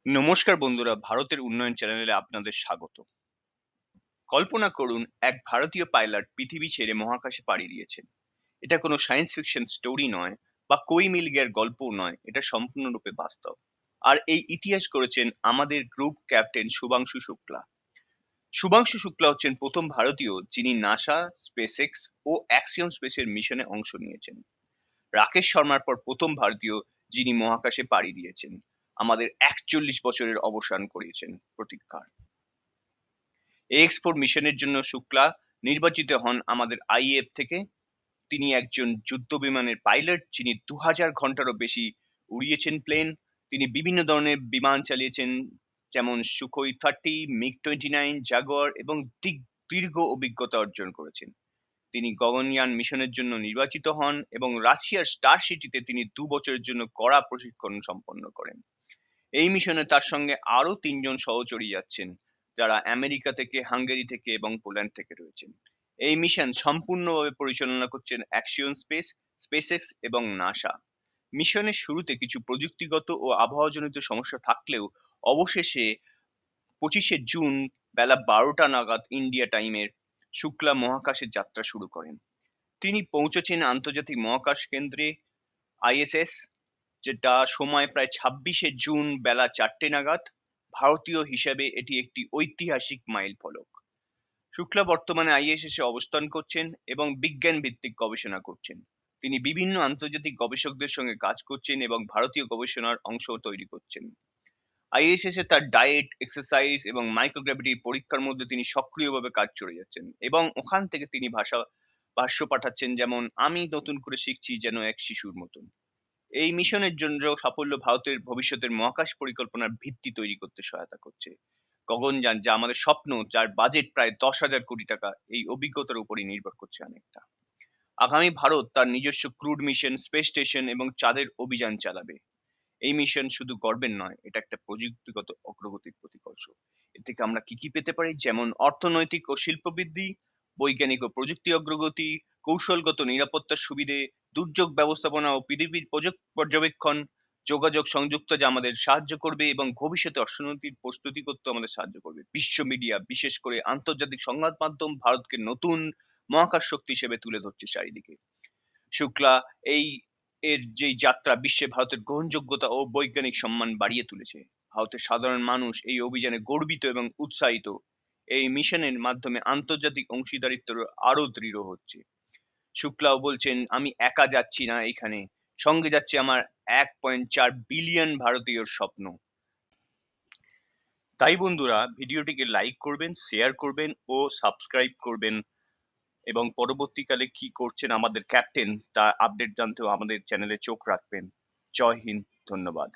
নমস্কার বন্ধুরা, ভারতের উন্নয়ন চ্যানেলে আপনাদের স্বাগত। কল্পনা করুন, এক ভারতীয় পাইলট পৃথিবী ছেড়ে মহাকাশে পাড়ি দিয়েছেন। এটা কোনো সায়েন্স ফিকশন স্টোরি নয় বা কই মিল গিয়ার গল্পও নয়, এটা সম্পূর্ণরূপে বাস্তব। আর এই ইতিহাস করেছেন আমাদের গ্রুপ ক্যাপ্টেন শুভাংশু শুক্লা। শুভাংশু শুক্লা হচ্ছেন প্রথম ভারতীয় যিনি নাসা, স্পেসএক্স ও অ্যাক্সিয়ম স্পেসের মিশনে অংশ নিয়েছেন। রাকেশ শর্মার পর প্রথম ভারতীয় যিনি মহাকাশে পাড়ি দিয়েছেন, আমাদের 41 বছরের অবসান করিয়েছেন প্রতীক্ষার। এক্স-4 মিশনের জন্য শুক্লা নির্বাচিত হন আমাদের আইএফ থেকে। তিনি একজন যুদ্ধ বিমানের পাইলট যিনি 2000 ঘন্টারও বেশি উড়িয়েছেন প্লেন। তিনি বিভিন্ন ধরনের বিমান চালিয়েছেন, যেমন সুখোই 30, মিগ-29, জাগুয়ার এবং দীর্ঘ অভিজ্ঞতা অর্জন করেছেন। তিনি গগনয়ান মিশনের জন্য নির্বাচিত হন এবং রাশিয়ার স্টার সিটিতে তিনি 2 বছরের জন্য কড়া প্রশিক্ষণ সম্পন্ন করেন। এই মিশনে তার সঙ্গে আরো 3 জন সহচরী যাচ্ছেন, যারা আমেরিকা থেকে, হাঙ্গেরি থেকে এবং পোল্যান্ড থেকে রয়েছেন। এই মিশন সম্পূর্ণভাবে পরিচালনা করছেন অ্যাক্সিয়ম স্পেস, স্পেসএক্স এবং নাসা। মিশনের শুরুতে কিছু প্রযুক্তিগত ও আবহাওয়াজনিত সমস্যা থাকলেও অবশেষে 25শে জুন বেলা 12টা নাগাদ ইন্ডিয়া টাইমের শুক্লা মহাকাশে যাত্রা শুরু করেন। তিনি পৌঁছেছেন আন্তর্জাতিক মহাকাশ কেন্দ্রে আইএসএস, যেটা সময় প্রায় 26শে জুন বেলা 4টে নাগাদ। ভারতীয় হিসাবে এটি একটি ঐতিহাসিক মাইলফলক। শুক্লা বর্তমানে আইএসএস এ অবস্থান করছেন এবং বিজ্ঞান ভিত্তিক গবেষণা করছেন। তিনি বিভিন্ন আন্তর্জাতিক গবেষকদের সঙ্গে কাজ করছেন এবং ভারতীয় গবেষণার অংশ তৈরি করছেন। আইএসএস এ তার ডায়েট, এক্সারসাইজ এবং মাইক্রোগ্র্যাভিটি পরীক্ষার মধ্যে তিনি সক্রিয়ভাবে কাজ করে যাচ্ছেন এবং ওখান থেকে তিনি ভাষ্য পাঠাচ্ছেন, যেমন আমি নতুন করে শিখছি যেন এক শিশুর মতন। এই মিশনের জন্য সাফল্য ভারতের ভবিষ্যতের মহাকাশ পরিকল্পনার ভিত্তি তৈরি করতে সহায়তা করছে। গগনযান, যা আমাদের স্বপ্ন, যার বাজেট প্রায় 10,000 কোটি টাকা, এই অভিজ্ঞতার উপরই নির্ভর করছে অনেকটা। আগামী ভারত তার নিজস্ব ক্রুড মিশন, স্পেস স্টেশন এবং চাঁদের অভিযান চালাবে। এই মিশন শুধু গর্বের নয়, এটা একটা প্রযুক্তিগত অগ্রগতির প্রতীকর্ষ। এর থেকে আমরা কি কি পেতে পারি, যেমন অর্থনৈতিক ও শিল্প বৃদ্ধি, বৈজ্ঞানিক ও প্রযুক্তি অগ্রগতি, কৌশলগত নিরাপত্তার সুবিধে, দুর্যোগ ব্যবস্থাপনা ও পৃথিবীর পর্যবেক্ষণ, যোগাযোগ সংযুক্ত যা আমাদের সাহায্য করবে এবং ভবিষ্যতে অর্থনীতির প্রস্তুতি করতে আমাদের সাহায্য করবে। বিশ্ব মিডিয়া, বিশেষ করে আন্তর্জাতিক সংবাদ মাধ্যম, ভারতকে নতুন মহাকাশ শক্তি হিসেবে তুলে ধরছে চারিদিকে। শুক্লা এই এর যেই যাত্রা বিশ্বে ভারতের গ্রহণযোগ্যতা ও বৈজ্ঞানিক সম্মান বাড়িয়ে তুলেছে। ভারতের সাধারণ মানুষ এই অভিযানে গর্বিত এবং উৎসাহিত। এই মিশনের মাধ্যমে আন্তর্জাতিক অংশীদারিত্ব আরো দৃঢ় হচ্ছে। শুক্লাও বলছেন, আমি একা যাচ্ছি না এখানে, সঙ্গে যাচ্ছে আমার 1.4 বিলিয়ন ভারতীয়র স্বপ্ন। তাই বন্ধুরা, ভিডিওটিকে লাইক করবেন, শেয়ার করবেন ও সাবস্ক্রাইব করবেন এবং পরবর্তীকালে কি করছেন আমাদের ক্যাপ্টেন তা আপডেট জানতেও আমাদের চ্যানেলে চোখ রাখবেন। জয় হিন্দ, ধন্যবাদ।